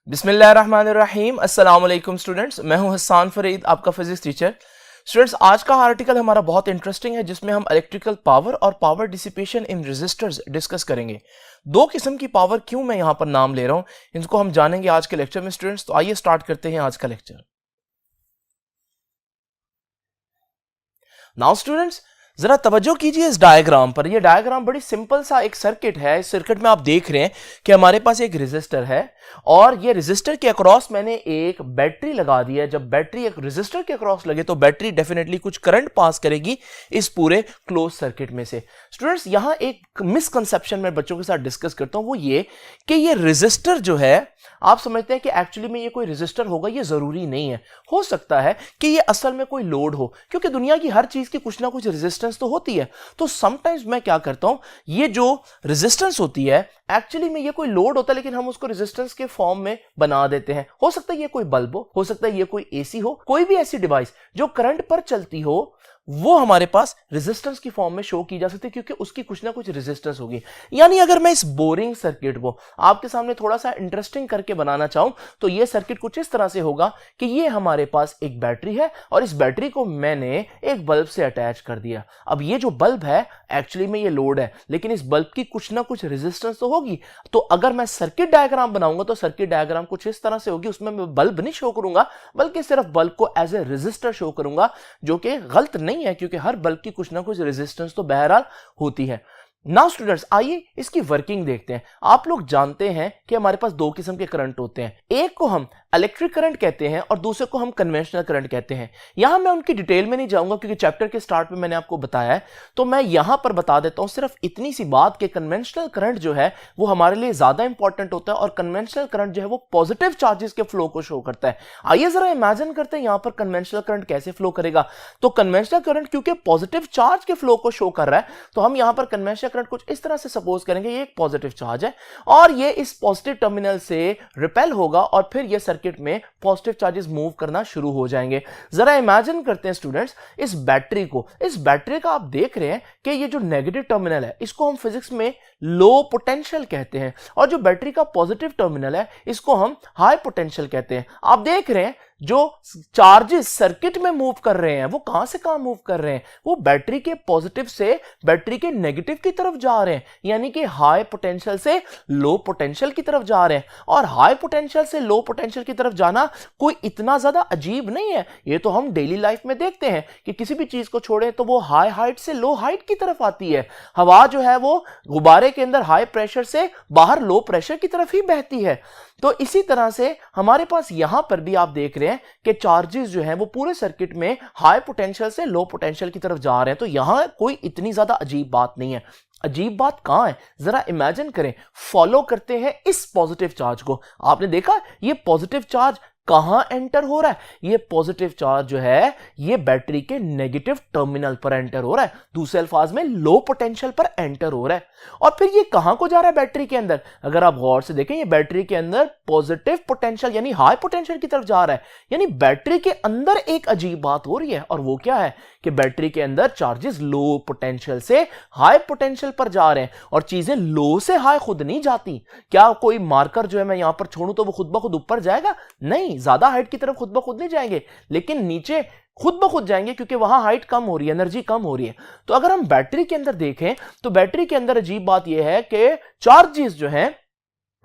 बिस्मिल्लाहिर्रहमानिर्रहीम। अस्सलाम वालेकुम स्टूडेंट्स, मैं हूं हसन फरीद, आपका फिजिक्स टीचर। स्टूडेंट्स, आज का आर्टिकल हमारा बहुत इंटरेस्टिंग है जिसमें हम इलेक्ट्रिकल पावर और power dissipation in resistors discuss करेंगे। दो किस्म की पावर क्यों मैं यहां पर नाम ले रहा हूं, इनको हम जानेंगे आज के लेक्चर में स्टूडेंट्स। तो आइए स्टार्ट करते हैं आज का लेक्चर। नाउ स्टूडेंट्स, जरा तवज्जो कीजिए इस डायग्राम पर। यह डायग्राम बड़ी सिंपल सा एक सर्किट है। इस सर्किट में आप देख रहे हैं कि हमारे पास एक रेजिस्टर है और ये रेजिस्टर के अक्रॉस मैंने एक बैटरी लगा दी है। जब बैटरी एक रेजिस्टर के अक्रॉस लगे तो बैटरी डेफिनेटली कुछ करंट पास करेगी इस पूरे क्लोज सर्किट में से। स्टूडेंट्स, यहां एक मिसकंसेप्शन मैं बच्चों के साथ डिस्कस करता हूं, वो ये कि ये रेजिस्टर जो है, आप समझते हैं कि एक्चुअली में ये कोई रेजिस्टर होगा। ये जरूरी नहीं है। हो सकता है कि ये असल में कोई लोड हो, क्योंकि दुनिया की हर चीज की कुछ ना कुछ रेजिस्टेंस तो होती है। तो समटाइम्स मैं क्या करता हूं, ये जो रेजिस्टेंस होती है एक्चुअली में ये कोई लोड होता है, लेकिन हम उसको रेजिस्टेंस के फॉर्म में बना देते हैं। हो सकता है ये कोई बल्ब हो सकता है ये कोई एसी हो, कोई भी ऐसी डिवाइस जो करंट पर चलती हो, वो हमारे पास रेजिस्टेंस की फॉर्म में शो की जा सकती है, क्योंकि उसकी कुछ ना कुछ रेजिस्टेंस होगी। यानी अगर मैं इस बोरिंग सर्किट को आपके सामने थोड़ा सा इंटरेस्टिंग करके बनाना चाहूं तो यह सर्किट कुछ इस तरह से होगा कि ये हमारे पास एक बैटरी है और इस बैटरी को मैंने एक बल्ब से अटैच कर दिया। अब ये जो बल्ब है एक्चुअली में ये लोड है, लेकिन इस बल्ब की कुछ ना कुछ रेजिस्टेंस तो होगी। तो अगर मैं सर्किट डायग्राम बनाऊंगा तो सर्किट डायग्राम कुछ इस तरह से होगी। उसमें मैं बल्ब नहीं शो करूंगा, बल्कि सिर्फ बल्ब को एज ए रेजिस्टर शो करूंगा, जो कि गलत नहीं है, क्योंकि हर बल्ब की कुछ ना कुछ रेजिस्टेंस तो बहरहाल होती है। नाउ स्टूडेंट्स, आइए इसकी वर्किंग देखते हैं। आप लोग जानते हैं कि हमारे पास दो किस्म के करंट होते हैं, एक को हम इलेक्ट्रिक करंट कहते हैं और दूसरे को हम कन्वेंशनल करंट कहते हैं। यहां मैं उनकी डिटेल में नहीं जाऊंगा क्योंकि चैप्टर के स्टार्ट में मैंने आपको बताया है। तो मैं यहां पर बता देता हूं सिर्फ इतनी सी बात कि कन्वेंशनल करंट जो है वो हमारे लिए ज्यादा इंपॉर्टेंट होता है और कन्वेंशनल करंट जो है वो पॉजिटिव चार्जेस के फ्लो को शो करता है। आइए जरा इमेजिन करते हैं यहां पर कन्वेंशनल करंट कैसे फ्लो करेगा। तो कन्वेंशनल करंट क्योंकि पॉजिटिव चार्ज के फ्लो को शो कर रहा है, तो हम यहां पर कन्वेंशनल करंट कुछ इस तरह से सपोज करेंगे, ये एक पॉजिटिव चार्ज है और ये इस पॉजिटिव टर्मिनल से रिपेल होगा और फिर ये सर्किट में पॉजिटिव चार्जेस मूव करना शुरू हो जाएंगे। जरा इमेजिन करते हैं स्टूडेंट्स, इस बैटरी का आप देख रहे हैं कि ये जो नेगेटिव टर्मिनल है इसको हम फिजिक्स में लो पोटेंशियल कहते हैं और जो बैटरी का पॉजिटिव टर्मिनल है इसको हम हाई पोटेंशियल कहते हैं। आप देख रहे हैं जो चार्जेस सर्किट में मूव कर रहे हैं वो कहां से कहां मूव कर रहे हैं, वो बैटरी के पॉजिटिव से बैटरी के नेगेटिव की तरफ जा रहे हैं, यानी कि हाई पोटेंशियल से लो पोटेंशियल की तरफ जा रहे हैं। और हाई पोटेंशियल से लो पोटेंशियल की तरफ जाना कोई इतना ज्यादा अजीब नहीं है। ये तो हम डेली लाइफ में देखते हैं कि किसी भी चीज को छोड़े तो वो हाई हाइट से लो हाइट की तरफ आती है। हवा जो है वो गुब्बारे के अंदर हाई प्रेशर से बाहर लो प्रेशर की तरफ ही बहती है। तो इसी तरह से हमारे पास यहां पर भी आप देख रहे हैं कि चार्जेस जो हैं वो पूरे सर्किट में हाई पोटेंशियल से लो पोटेंशियल की तरफ जा रहे हैं। तो यहां कोई इतनी ज्यादा अजीब बात नहीं है। अजीब बात कहां है, जरा इमेजिन करें। फॉलो करते हैं इस पॉजिटिव चार्ज को। आपने देखा ये पॉजिटिव चार्ज कहां एंटर हो रहा है, ये पॉजिटिव चार्ज जो है ये बैटरी के नेगेटिव टर्मिनल पर एंटर हो रहा है, दूसरे अल्फाज में लो पोटेंशियल पर एंटर हो रहा है। और फिर ये कहां को जा रहा है बैटरी के अंदर, अगर आप गौर से देखें ये बैटरी के अंदर पॉजिटिव पोटेंशियल यानी हाई पोटेंशियल की तरफ जा रहा है। यानी बैटरी के अंदर एक अजीब बात हो रही है और वो क्या है कि बैटरी के अंदर चार्जेस लो पोटेंशियल से हाई पोटेंशियल पर जा रहे हैं और चीजें लो से हाई खुद नहीं जाती। क्या कोई मार्कर जो है मैं यहां पर छोड़ूं तो वो खुद ब खुद ऊपर जाएगा? नहीं, ज्यादा हाइट की तरफ खुद ब खुद नहीं जाएंगे, लेकिन नीचे खुद ब खुद जाएंगे क्योंकि वहां हाइट कम हो रही है, एनर्जी कम हो रही है। तो अगर हम बैटरी के अंदर देखें तो बैटरी के अंदर अजीब बात यह है कि चार्जेस जो हैं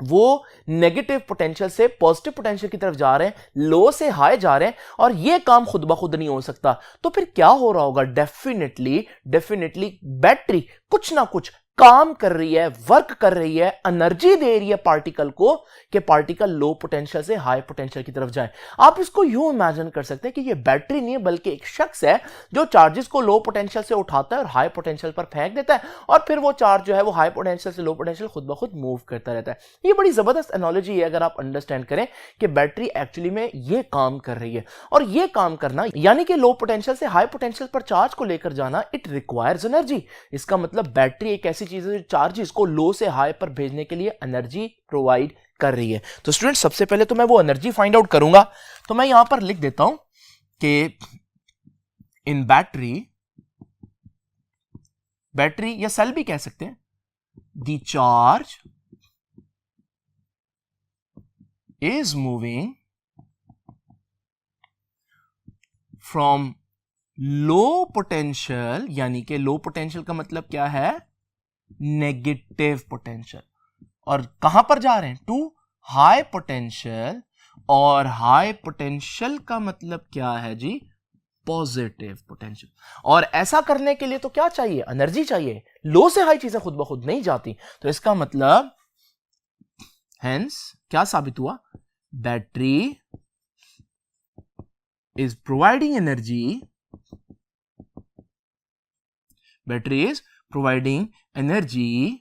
वो नेगेटिव पोटेंशियल से पॉजिटिव पोटेंशियल की तरफ जा रहे हैं, लो से हाई जा रहे हैं और यह काम खुद ब खुद नहीं हो सकता। तो फिर क्या हो रहा होगा? डेफिनेटली बैटरी कुछ ना कुछ काम कर रही है, वर्क कर रही है, एनर्जी दे रही है पार्टिकल को कि पार्टिकल लो पोटेंशियल से हाई पोटेंशियल की तरफ जाए। आप इसको यूं इमेजिन कर सकते हैं कि ये बैटरी नहीं है बल्कि एक शख्स है जो चार्जेस को लो पोटेंशियल से उठाता है और हाई पोटेंशियल पर फेंक देता है और फिर वो चार्ज जो है वो हाई पोटेंशियल से लो पोटेंशियल खुद ब खुद मूव करता रहता है। ये बड़ी जबरदस्त एनालॉजी है अगर आप अंडरस्टैंड करें कि बैटरी एक्चुअली में ये काम कर रही है। और ये काम करना यानी कि लो पोटेंशियल से हाई पोटेंशियल पर चार्ज को लेकर जाना, इट रिक्वायर्स एनर्जी। इसका मतलब बैटरी एक ऐसी चीज है जो चार्जेस को लो से हाई पर भेजने के लिए एनर्जी प्रोवाइड कर रही है। तो स्टूडेंट, सबसे पहले तो मैं वो एनर्जी फाइंड आउट करूंगा। तो मैं यहां पर लिख देता हूं कि इन बैटरी या सेल भी कह सकते हैं, the charge is moving from low potential, यानी कि लो पोटेंशियल का मतलब क्या है, नेगेटिव पोटेंशियल, और कहां पर जा रहे हैं, टू हाई पोटेंशियल, और हाई पोटेंशियल का मतलब क्या है जी, पॉजिटिव पोटेंशियल। और ऐसा करने के लिए तो क्या चाहिए, एनर्जी चाहिए। लो से हाई चीजें खुद ब खुद नहीं जाती, तो इसका मतलब हेंस क्या साबित हुआ, battery is providing energy, battery is providing energy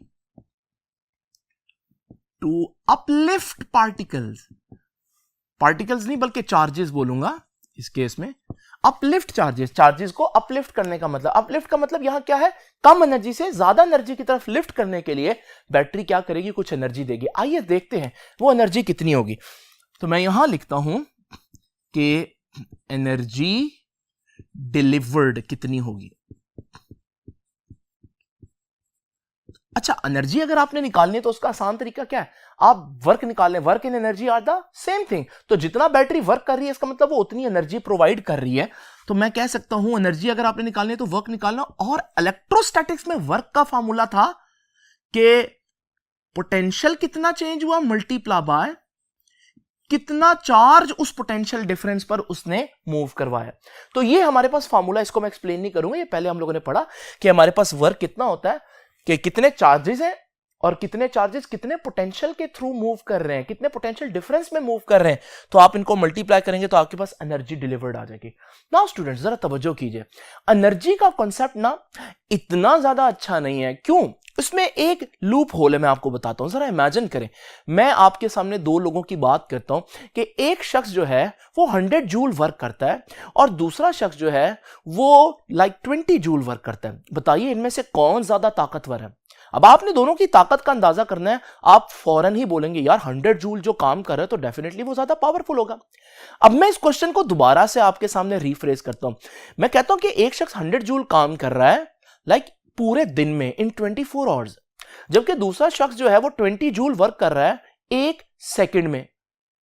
to uplift particles, particles नहीं बल्कि चार्जेस बोलूंगा इस केस में, अपलिफ्ट चार्जेस, चार्जेस को अपलिफ्ट करने का मतलब, अपलिफ्ट का मतलब यहां क्या है, कम एनर्जी से ज्यादा एनर्जी की तरफ लिफ्ट करने के लिए बैटरी क्या करेगी, कुछ एनर्जी देगी। आइए देखते हैं वो एनर्जी कितनी होगी। तो मैं यहां लिखता हूं कि एनर्जी डिलीवर्ड कितनी होगी। अच्छा, एनर्जी अगर आपने निकालनी है तो उसका आसान तरीका क्या है, आप वर्क निकाल लें, work in energy are the same thing. तो जितना बैटरी वर्क कर रही है इसका मतलब वो उतनी एनर्जी प्रोवाइड कर रही है। तो मैं कह सकता हूं एनर्जी अगर आपने निकालनी है तो वर्क निकालना। और इलेक्ट्रोस्टैटिक्स में वर्क का फॉर्मूला था कि पोटेंशियल कितना चेंज हुआ मल्टीप्लाई बाय कितना चार्ज उस पोटेंशियल डिफरेंस पर उसने मूव करवाया। तो ये हमारे पास फॉर्मूला, इसको मैं एक्सप्लेन नहीं करूंगा, ये पहले हम लोगों ने पढ़ा कि हमारे पास वर्क कितना होता है, कि कितने चार्जेस हैं और कितने चार्जेस कितने पोटेंशियल के थ्रू मूव कर रहे हैं, कितने पोटेंशियल डिफरेंस में मूव कर रहे हैं। तो आप इनको मल्टीप्लाई करेंगे तो आपके पास एनर्जी डिलीवर्ड आ जाएगी। नाउ स्टूडेंट्स जरा तवज्जो कीजिए, एनर्जी का कॉन्सेप्ट ना इतना ज्यादा अच्छा नहीं है। क्यों? इसमें एक लूप होल है, मैं आपको बताता हूं। जरा इमेजिन करें, मैं आपके सामने दो लोगों की बात करता हूं कि एक शख्स जो है वो 100 जूल वर्क करता है और दूसरा शख्स जो है वो 20 जूल वर्क करता है। बताइए इनमें से कौन ज्यादा ताकतवर है? अब आपने दोनों की ताकत का अंदाजा करना है, आप फौरन ही बोलेंगे यार 100 जूल जो काम कर रहा है तो डेफिनेटली वो ज्यादा पावरफुल होगा। अब मैं इस क्वेश्चन को दोबारा से आपके सामने रिफ्रेज करता हूं। मैं कहता हूं कि एक शख्स 100 जूल काम कर रहा है पूरे दिन में, इन 24 आवर्स, जबकि दूसरा शख्स जो है वो 20 जूल वर्क कर रहा है 1 सेकंड में।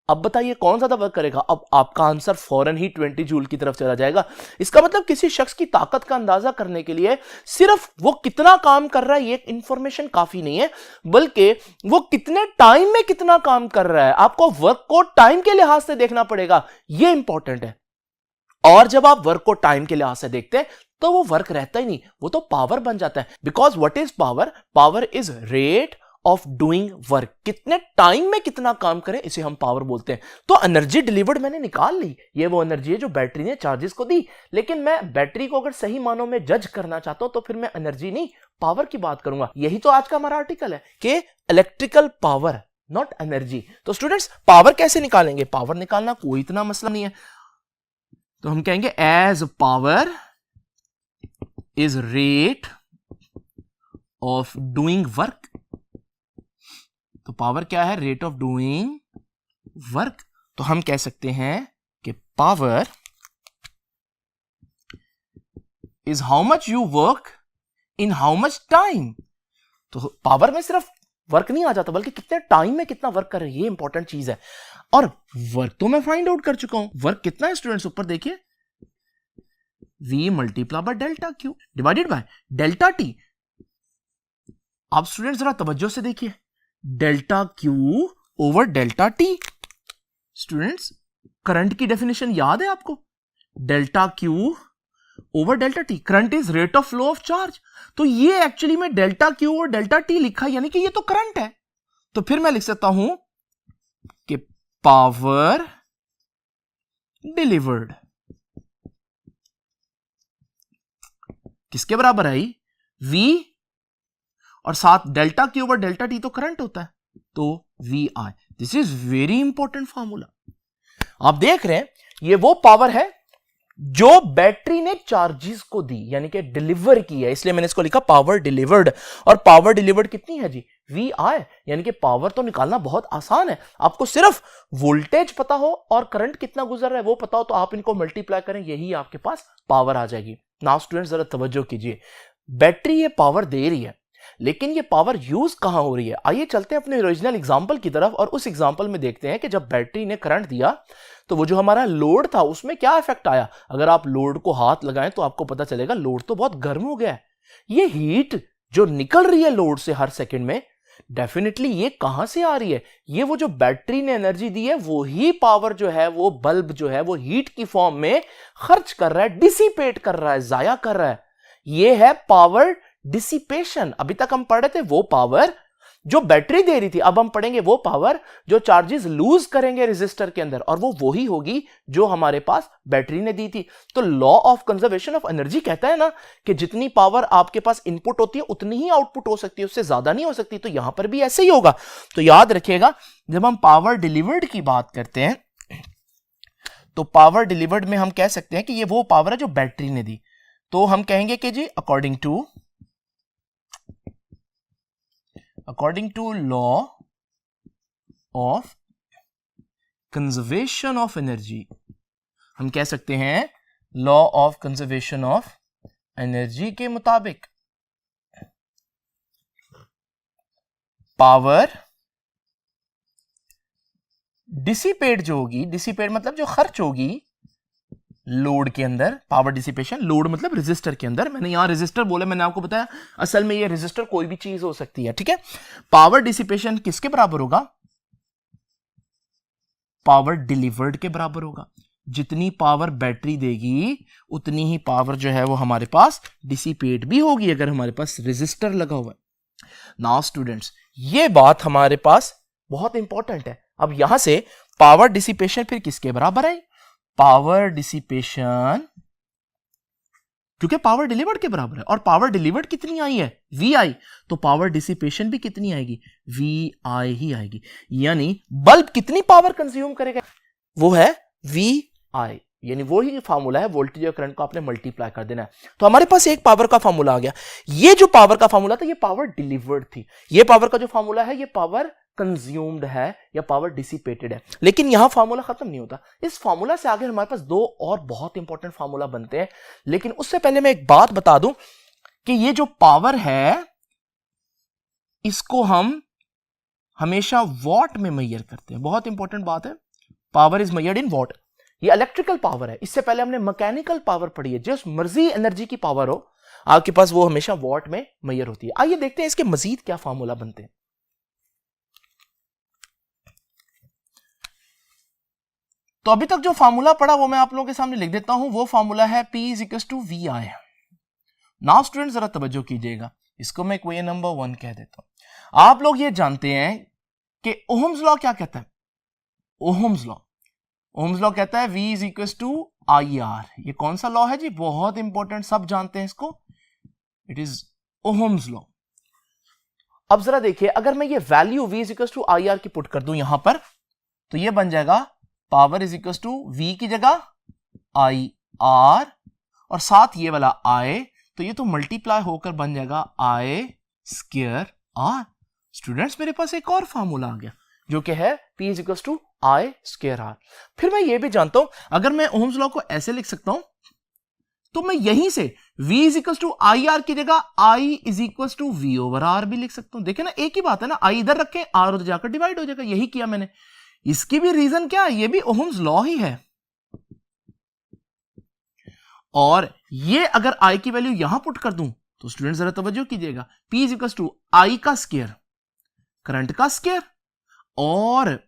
अब बताइए कौन ज्यादा वर्क करेगा? अब आपका आंसर फौरन ही 20 जूल की तरफ चला जाएगा। इसका मतलब किसी शख्स की ताकत का अंदाजा करने के लिए सिर्फ वो कितना काम कर रहा है ये इंफॉर्मेशन काफी नहीं है, बल्कि वो कितने टाइम में कितना काम कर रहा है, आपको वर्क को टाइम के लिहाज से देखना पड़ेगा, ये इंपॉर्टेंट है। और जब आप वर्क को टाइम के लिहाज से देखते हैं तो वो वर्क रहता ही नहीं, वो तो पावर बन जाता है। Because what is power? Power is rate of doing work, कितने टाइम में कितना काम करें इसे हम पावर बोलते हैं। तो एनर्जी डिलीवर्ड मैंने निकाल ली, ये वो एनर्जी है जो बैटरी ने चार्जेस को दी। लेकिन मैं बैटरी को अगर सही मानों में जज करना चाहता हूं तो फिर मैं एनर्जी नहीं पावर की बात करूंगा। यही तो आज का हमारा आर्टिकल है कि इलेक्ट्रिकल पावर नॉट एनर्जी। तो स्टूडेंट्स पावर कैसे निकालेंगे? पावर निकालना कोई इतना मसला नहीं है। तो हम कहेंगे as power is rate of doing work. तो पावर क्या है? Rate of doing work. तो हम कह सकते हैं कि power is how much you work in how much time. तो पावर में सिर्फ वर्क नहीं आ जाता बल्कि कितने टाइम में कितना वर्क कर रहे हैं, ये इंपॉर्टेंट चीज है। और वर्क तो मैं फाइंड आउट कर चुका हूं। वर्क कितना है स्टूडेंट्स? ऊपर देखिए, V multiply by delta Q divided by delta T. आप स्टूडेंट जरा तवज्जो से देखिए, delta Q over delta T. Students current की डेफिनेशन याद है आपको? Delta Q over delta T, current is rate of flow of charge. तो ये एक्चुअली में डेल्टा क्यू और डेल्टा टी लिखा, यानी कि ये तो करंट है। तो फिर मैं लिख सकता हूं कि पावर डिलीवर्ड किसके बराबर आई? V और साथ delta Q over delta T तो करंट होता है, तो VI। This is very important formula. आप देख रहे हैं ये वो पावर है जो बैटरी ने चार्जेस को दी, यानी कि डिलीवर की है, इसलिए मैंने इसको लिखा पावर डिलीवर्ड। और पावर डिलीवर्ड कितनी है जी? VI। यानी कि पावर तो निकालना बहुत आसान है, आपको सिर्फ वोल्टेज पता हो और करंट कितना गुजर रहा है वो पता हो, तो आप इनको मल्टीप्लाई करें, यही आपके पास पावर आ जाएगी। नाउ स्टूडेंट्स जरा तवज्जो कीजिए, बैटरी ये पावर दे रही है, लेकिन ये पावर यूज कहां हो रही है? आइए चलते हैं अपने ओरिजिनल एग्जांपल की तरफ और उस एग्जांपल में देखते हैं कि जब बैटरी ने करंट दिया तो वो जो हमारा लोड था उसमें क्या इफेक्ट आया। अगर आप लोड को हाथ लगाएं तो आपको पता चलेगा लोड तो बहुत गर्म हो गया है। ये हीट जो निकल रही है लोड से हर सेकंड में, डेफिनेटली ये कहां से आ रही है? ये वो जो बैटरी ने एनर्जी दी है वो ही पावर जो है वो बल्ब जो है वो हीट की फॉर्म में खर्च कर रहा है, डिसिपेट कर रहा है, जाया कर रहा है। ये है पावर डिसिपेशन। अभी तक हम पढ़ रहे थे वो पावर जो बैटरी दे रही थी, अब हम पढ़ेंगे वो पावर जो चार्जेस लूज करेंगे रेजिस्टर के अंदर, और वो वही होगी जो हमारे पास बैटरी ने दी थी। तो law of conservation of energy कहता है ना कि जितनी पावर आपके पास इनपुट होती है उतनी ही आउटपुट हो सकती है, उससे ज्यादा नहीं हो सकती। तो यहां पर भी ऐसे ही होगा। तो याद रखिएगा, जब हम पावर डिलीवर्ड की बात करते हैं तो पावर डिलीवर्ड में हम कह सकते हैं कि ये वो पावर है जो बैटरी ने दी। तो हम कहेंगे कि जी according to law of conservation of energy, हम कह सकते हैं law of conservation of energy के मुताबिक पावर डिसिपेट जो होगी, डिसिपेट मतलब जो खर्च होगी लोड के अंदर, पावर डिसिपेशन, लोड मतलब रेजिस्टर के अंदर, मैंने यहां रेजिस्टर बोला, मैंने आपको बताया असल में ये रेजिस्टर कोई भी चीज हो सकती है, ठीक है। पावर डिसिपेशन किसके बराबर होगा? पावर डिलीवर्ड के बराबर होगा। जितनी पावर बैटरी देगी उतनी ही पावर जो है वो हमारे पास डिसिपेट भी होगी अगर हमारे पास रेजिस्टर लगा हुआ है। नाउ स्टूडेंट्स, ये बात हमारे पास बहुत इंपॉर्टेंट है। अब यहां से पावर डिसिपेशन फिर किसके बराबर है? पावर डिसिपेशन, क्योंकि पावर डिलीवर्ड के बराबर है, और पावर डिलीवर्ड कितनी आई है? VI, तो पावर डिसिपेशन भी कितनी आएगी? VI ही आएगी। यानी बल्ब कितनी पावर कंज्यूम करेगा? वो है VI, यानी वो ही फार्मूला है, वोल्टेज और करंट को आपने मल्टीप्लाई कर देना है। तो हमारे पास एक पावर का फार्मूला आ गया। ये जो पावर का फार्मूला था ये पावर डिलीवर्ड थी, ये पावर का जो फार्मूला है ये पावर कंज्यूम्ड है या पावर डिसिपेटेड है। लेकिन यहां फार्मूला खत्म नहीं होता, इस फार्मूला से आगे हमारे पास दो और बहुत इंपॉर्टेंट फार्मूला बनते हैं। लेकिन उससे पहले मैं एक बात बता दूं कि ये जो पावर है इसको हम हमेशा वॉट में मेजर करते हैं। बहुत इंपॉर्टेंट बात है, power is measured in what. ये इलेक्ट्रिकल पावर है, इससे पहले हमने मैकेनिकल पावर पढ़ी है। जिस मर्जी एनर्जी की पावर हो आपके पास वो हमेशा वॉट में मेजर होती है। आइए देखते हैं इसके मजीद क्या फार्मूला बनते हैं। तो अभी तक जो फार्मूला पढ़ा वो मैं आप लोगों के सामने लिख देता हूं। वो फार्मूला है P = VI। नाउ स्टूडेंट जरा तवज्जो कीजिएगा, इसको मैं क्वेश्चन नंबर 1 कह देता हूं। आप लोग ये जानते हैं कि ओहम्स लॉ क्या कहता है? ओहम्स लॉ कहता है V = IR। ये कौन सा लॉ है जी? बहुत इंपॉर्टेंट, सब जानते हैं इसको, इट इज ओहम्स लॉ। अब जरा देखिए, अगर मैं ये वैल्यू V = IR की पुट कर दूं यहां पर, तो ये बन जाएगा power is equal to V की जगह IR और साथ ये वाला I, तो ये तो मल्टीप्लाई होकर बन जाएगा I²R। स्टूडेंट्स मेरे पास एक और फार्मूला आ गया जो कि है P = I²R। फिर मैं ये भी जानता हूं, अगर मैं ओहम्स लॉ को ऐसे लिख सकता हूं तो मैं यहीं से V = IR की जगह I = V/R भी लिख सकता हूं। देखिए ना, एक ही बात है ना, I इधर रखें, R उधर जाकर डिवाइड हो जाएगा। यही किया मैंने। इसकी भी रीजन क्या है? ये भी ओहम्स लॉ ही है। और ये अगर I की वैल्यू यहां पुट कर दूं तो स्टूडेंट जरा तवज्जो कीजिएगा, P = I का स्क्वायर, करंट का स्क्वायर, और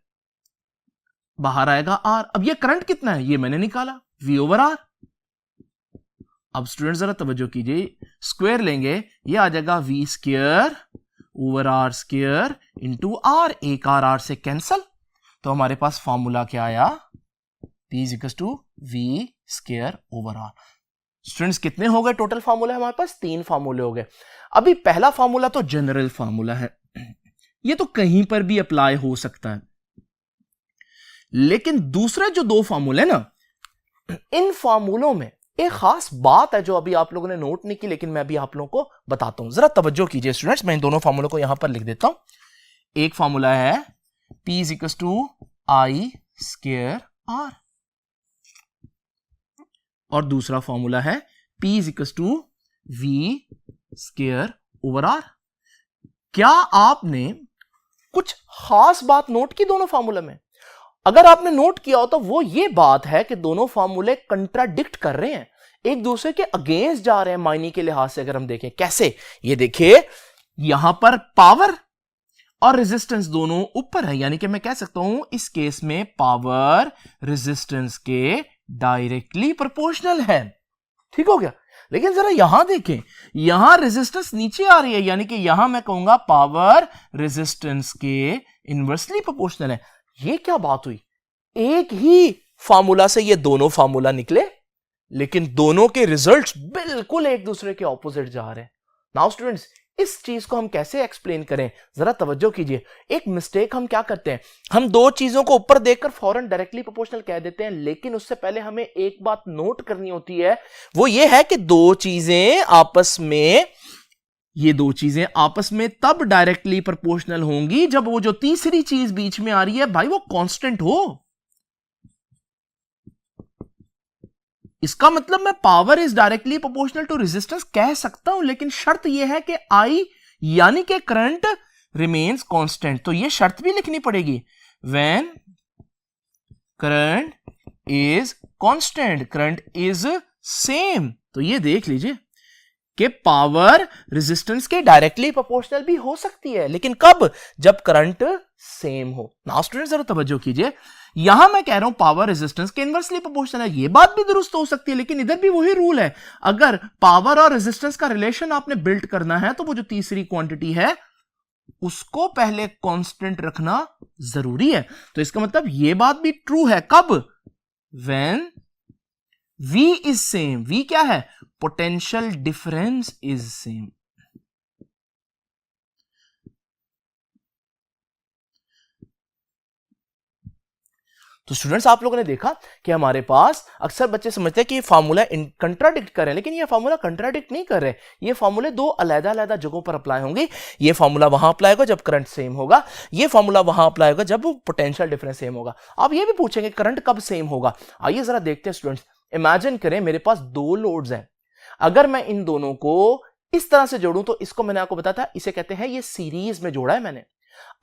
बाहर आएगा R। अब ये करंट कितना है ये मैंने निकाला, V/R। अब स्टूडेंट जरा तवज्जो कीजिए, स्क्वायर लेंगे, ये आ जाएगा V²/R² इंटू R। एक R से कैंसल, तो हमारे पास फॉर्मूला क्या आया? P = V²/R। स्टूडेंट्स कितने हो गए टोटल फार्मूला? हमारे पास 3 फार्मूले हो गए। अभी पहला फार्मूला तो जनरल फार्मूला है, ये तो कहीं पर भी अप्लाई हो सकता है। लेकिन दूसरे जो 2 फार्मूले ना, इन फार्मूलों में एक खास बात है जो अभी आप लोगों ने नोट नहीं की, लेकिन मैं अभी आप लोगों को बताता हूं। जरा तवज्जो कीजिए स्टूडेंट्स, मैं इन दोनों फार्मूलों को यहां पर लिख देता हूं। एक फार्मूला है P = I²R और दूसरा फॉर्मूला है P = V²/R। क्या आपने कुछ खास बात नोट की दोनों फार्मूला में? अगर आपने नोट किया हो तो वो ये बात है कि दोनों फार्मूले कंट्राडिक्ट कर रहे हैं, एक दूसरे के अगेंस्ट जा रहे हैं मायने के लिहाज से। अगर हम देखें कैसे, ये देखिए यहां पर पावर और रेजिस्टेंस दोनों ऊपर है, यानी कि मैं कह सकता हूं इस केस में पावर रेजिस्टेंस के डायरेक्टली प्रोपोर्शनल है। ठीक हो गया। लेकिन जरा यहां देखें, यहां रेजिस्टेंस नीचे आ रही है, यानी कि यहां मैं कहूंगा पावर रेजिस्टेंस के इनवर्सली प्रोपोर्शनल है। ये क्या बात हुई? एक ही फार्मूला से ये दोनों फार्मूला निकले, लेकिन दोनों के रिजल्ट्स बिल्कुल एक दूसरे के ऑपोजिट जा रहे हैं। नाउ स्टूडेंट्स, इस चीज को हम कैसे एक्सप्लेन करें, जरा तवज्जो कीजिए। एक मिस्टेक हम क्या करते हैं, हम दो चीजों को ऊपर देखकर फौरन डायरेक्टली प्रोपोर्शनल कह देते हैं, लेकिन उससे पहले हमें एक बात नोट करनी होती है, वो ये है कि दो चीजें आपस में तब डायरेक्टली प्रोपोर्शनल होंगी जब वो जो तीसरी चीज बीच में आ रही है भाई वो कांस्टेंट हो। इसका मतलब मैं power is directly proportional to resistance कह सकता हूं, लेकिन शर्त यह है कि I यानी कि करंट रिमेन्स कांस्टेंट। तो यह शर्त भी लिखनी पड़ेगी, when current is constant, current is same. तो ये देख लीजिए कि पावर रेजिस्टेंस के डायरेक्टली प्रोपोर्शनल भी हो सकती है, लेकिन कब? जब करंट सेम हो। नाउ स्टूडेंट जरा तवज्जो कीजिए, यहां मैं कह रहा हूं पावर रेजिस्टेंस के इनवर्सली प्रोपोर्शनल है। यह बात भी दुरुस्त हो सकती है, लेकिन इधर भी वही रूल है, अगर पावर और रेजिस्टेंस का रिलेशन आपने बिल्ड करना है तो वो जो तीसरी क्वांटिटी है उसको पहले कांस्टेंट रखना जरूरी है। तो इसका मतलब यह बात भी ट्रू है, कब? When V is same. V क्या है? Potential difference is same. तो स्टूडेंट्स, आप लोगों ने देखा कि हमारे पास अक्सर बच्चे समझते हैं कि ये फार्मूला कंट्राडिक्ट कर रहे हैं, लेकिन ये फार्मूला कंट्राडिक्ट नहीं कर रहे। ये फार्मूले दो अलग-अलग जगहों पर अप्लाई होंगे। ये फार्मूला वहां अप्लाई होगा जब करंट सेम होगा, ये फार्मूला वहां अप्लाई होगा जब पोटेंशियल डिफरेंस सेम होगा। आप ये भी पूछेंगे करंट कब सेम होगा। आइए जरा देखते हैं स्टूडेंट्स। इमेजिन करें मेरे पास दो लोड्स हैं, अगर मैं इन दोनों को इस तरह से जोड़ूं, तो इसको मैंने आपको बताया था, इसे कहते हैं ये सीरीज में जोड़ा है मैंने।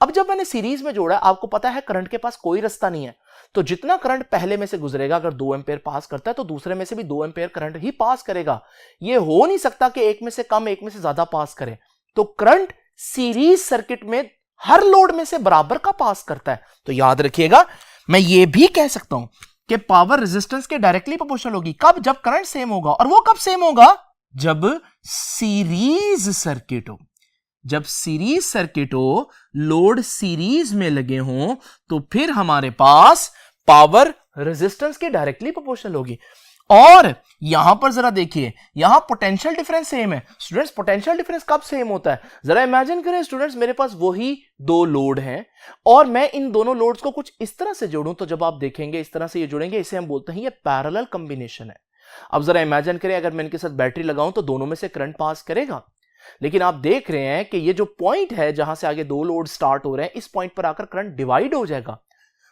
अब जब मैंने सीरीज में जोड़ा, आपको पता है करंट के पास कोई रास्ता नहीं है, तो जितना करंट पहले में से गुजरेगा, अगर 2 एम्पीयर पास करता है तो दूसरे में से भी 2 एम्पीयर करंट ही पास करेगा। यह हो नहीं सकता कि एक में से कम एक में से ज्यादा पास करे। तो करंट सीरीज सर्किट में हर लोड में से बराबर का पास करता है। तो याद रखिएगा, मैं ये भी कह सकता हूं कि पावर रेजिस्टेंस के डायरेक्टली प्रोपोर्शनल होगी, कब? जब करंट सेम होगा। और वो कब सेम होगा? जब सीरीज सर्किट हो। जब सीरीज सर्किट हो, लोड सीरीज में लगे हों, तो फिर हमारे पास पावर रेजिस्टेंस के डायरेक्टली प्रोपोर्शनल होगी। और यहां पर जरा देखिए, यहां पोटेंशियल डिफरेंस सेम है। स्टूडेंट्स, पोटेंशियल डिफरेंस कब सेम होता है? जरा इमेजिन करें स्टूडेंट्स, मेरे पास वही दो लोड हैं और मैं इन दोनों लोड्स को कुछ इस तरह से जोड़ूं, तो जब आप देखेंगे इस तरह से ये जुड़ेंगे, इसे हम बोलते हैं ये पैरेलल कॉम्बिनेशन है। अब जरा इमेजिन करें, अगर मैं इनके साथ बैटरी लगाऊं तो दोनों में से करंट पास करेगा, लेकिन आप देख रहे हैं कि ये जो पॉइंट है जहां से आगे दो लोड स्टार्ट हो रहे हैं, इस पॉइंट पर आकर करंट डिवाइड हो जाएगा।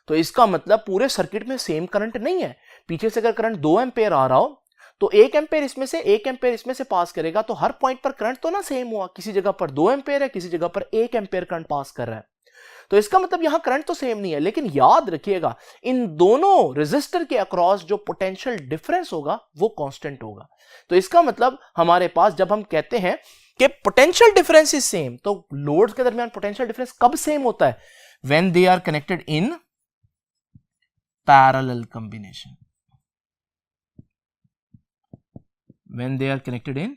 तो इसका मतलब पूरे सर्किट में सेम करंट नहीं है। पीछे से अगर करंट 2 एम्पीयर आ रहा हो तो 1 एम्पीयर इसमें से 1 एम्पीयर इसमें से पास करेगा, तो हर पॉइंट पर करंट तो ना सेम हुआ, किसी जगह पर 2 एम्पीयर है, किसी जगह पर 1 एम्पीयर करंट पास कर रहा है। तो इसका मतलब यहां करंट तो सेम नहीं है, लेकिन याद रखिएगा इन दोनों रेजिस्टर के अक्रॉस जो पोटेंशियल डिफरेंस होगा वो कांस्टेंट होगा। तो इसका मतलब हमारे पास जब हम कहते हैं कि पोटेंशियल डिफरेंस इज सेम, तो लोड्स के दरमियान पोटेंशियल डिफरेंस कब सेम होता है? When they are connected in parallel combination. When they are connected in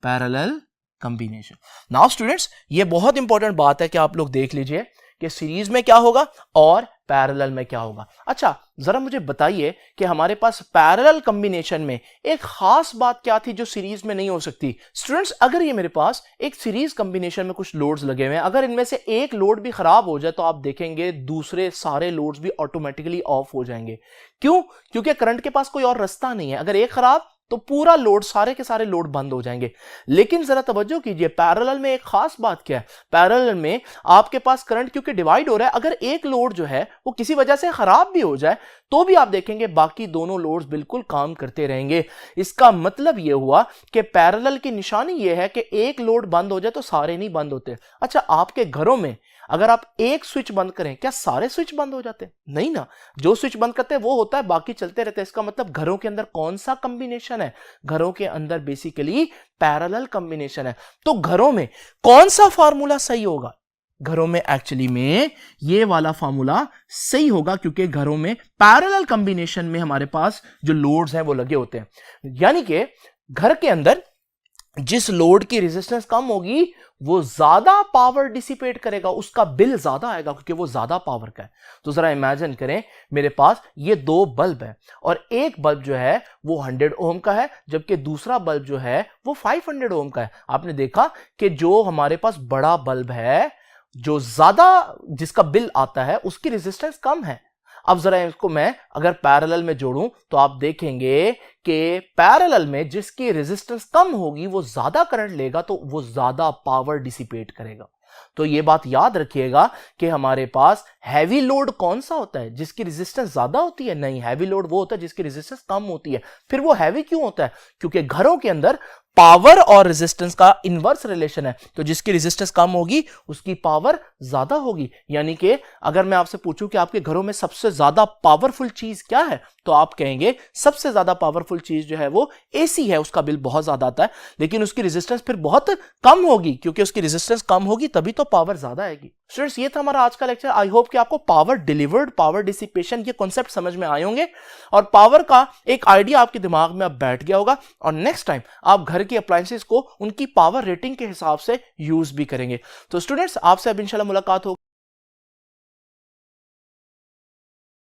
parallel combination. Now students, ये बहुत इंपॉर्टेंट बात है कि आप लोग देख लीजिए कि सीरीज में क्या होगा और पैरेलल में क्या होगा। अच्छा, जरा मुझे बताइए कि हमारे पास पैरेलल कॉम्बिनेशन में एक खास बात क्या थी जो सीरीज में नहीं हो सकती। स्टूडेंट्स, अगर ये मेरे पास एक सीरीज कॉम्बिनेशन में कुछ लोड्स लगे हुए हैं, अगर इनमें से एक लोड भी खराब हो जाए तो आप देखेंगे दूसरे सारे लोड्स भी ऑटोमेटिकली ऑफ हो जाएंगे। क्यों? क्योंकि करंट के पास कोई और रास्ता नहीं है। अगर एक खराब तो पूरा लोड, सारे के सारे लोड बंद हो जाएंगे। लेकिन जरा तवज्जो कीजिए, पैरेलल में एक खास बात क्या है, पैरेलल में आपके पास करंट क्योंकि डिवाइड हो रहा है, अगर एक लोड जो है वो किसी वजह से खराब भी हो जाए तो भी आप देखेंगे बाकी दोनों लोड्स बिल्कुल काम करते रहेंगे। इसका मतलब यह हुआ कि पैरेलल की निशानी यह है कि एक लोड बंद हो जाए तो सारे नहीं बंद होते। अच्छा, आपके घरों में अगर आप एक स्विच बंद करें, क्या सारे स्विच बंद हो जाते हैं? नहीं ना, जो स्विच बंद करते हैं वो होता है, बाकी चलते रहते हैं। इसका मतलब घरों के अंदर कौन सा कॉम्बिनेशन है? घरों के अंदर बेसिकली पैरेलल कॉम्बिनेशन है। तो घरों में कौन सा फार्मूला सही होगा? घरों में एक्चुअली में ये वाला फार्मूला सही होगा, क्योंकि घरों में पैरेलल कॉम्बिनेशन में हमारे पास जो लोड्स हैं वो लगे होते हैं। यानी कि घर के अंदर जिस लोड की रेजिस्टेंस कम होगी वो ज्यादा पावर डिसिपेट करेगा, उसका बिल ज्यादा आएगा क्योंकि वो ज्यादा पावर का है। तो जरा इमेजिन करें, मेरे पास ये दो बल्ब है और एक बल्ब जो है वो 100 ओम का है, जबकि दूसरा बल्ब जो है वो 500 ओम का है। आपने देखा कि जो हमारे पास बड़ा बल्ब है, जो ज्यादा जिसका बिल आता है, उसकी रेजिस्टेंस कम है। अब जरा इसको मैं अगर पैरेलल में जोड़ूं तो आप देखेंगे कि पैरेलल में जिसकी रेजिस्टेंस कम होगी वो ज्यादा करंट लेगा, तो वो ज्यादा पावर डिसिपेट करेगा। तो ये बात याद रखिएगा कि हमारे पास हैवी लोड कौन सा होता है? जिसकी रेजिस्टेंस ज्यादा होती है? नहीं, हैवी लोड वो होता है जिसकी रेजिस्टेंस कम होती है। फिर वो हैवी क्यों होता है? क्योंकि घरों के अंदर पावर और रेजिस्टेंस का इनवर्स रिलेशन है, तो जिसकी रेजिस्टेंस कम होगी उसकी पावर ज्यादा होगी। यानी कि अगर मैं आपसे पूछूं कि आपके घरों में सबसे ज्यादा पावरफुल चीज क्या है, तो आप कहेंगे सबसे ज्यादा पावरफुल चीज जो है वो एसी है, उसका बिल बहुत ज्यादा आता है, लेकिन उसकी रेजिस्टेंस फिर बहुत कम होगी, क्योंकि उसकी रेजिस्टेंस कम होगी तभी तो पावर ज्यादा आएगी। स्टूडेंट्स, ये था हमारा आज का लेक्चर। आई होप कि आपको पावर डिलीवर्ड, पावर डिसिपेशन, ये कॉन्सेप्ट समझ में आए होंगे और पावर का एक आइडिया आपके दिमाग में अब बैठ गया होगा, और नेक्स्ट टाइम आप घर की अप्लायंसेस को उनकी पावर रेटिंग के हिसाब से यूज भी करेंगे। तो स्टूडेंट्स, आपसे अब इंशाल्लाह मुलाकात होगी।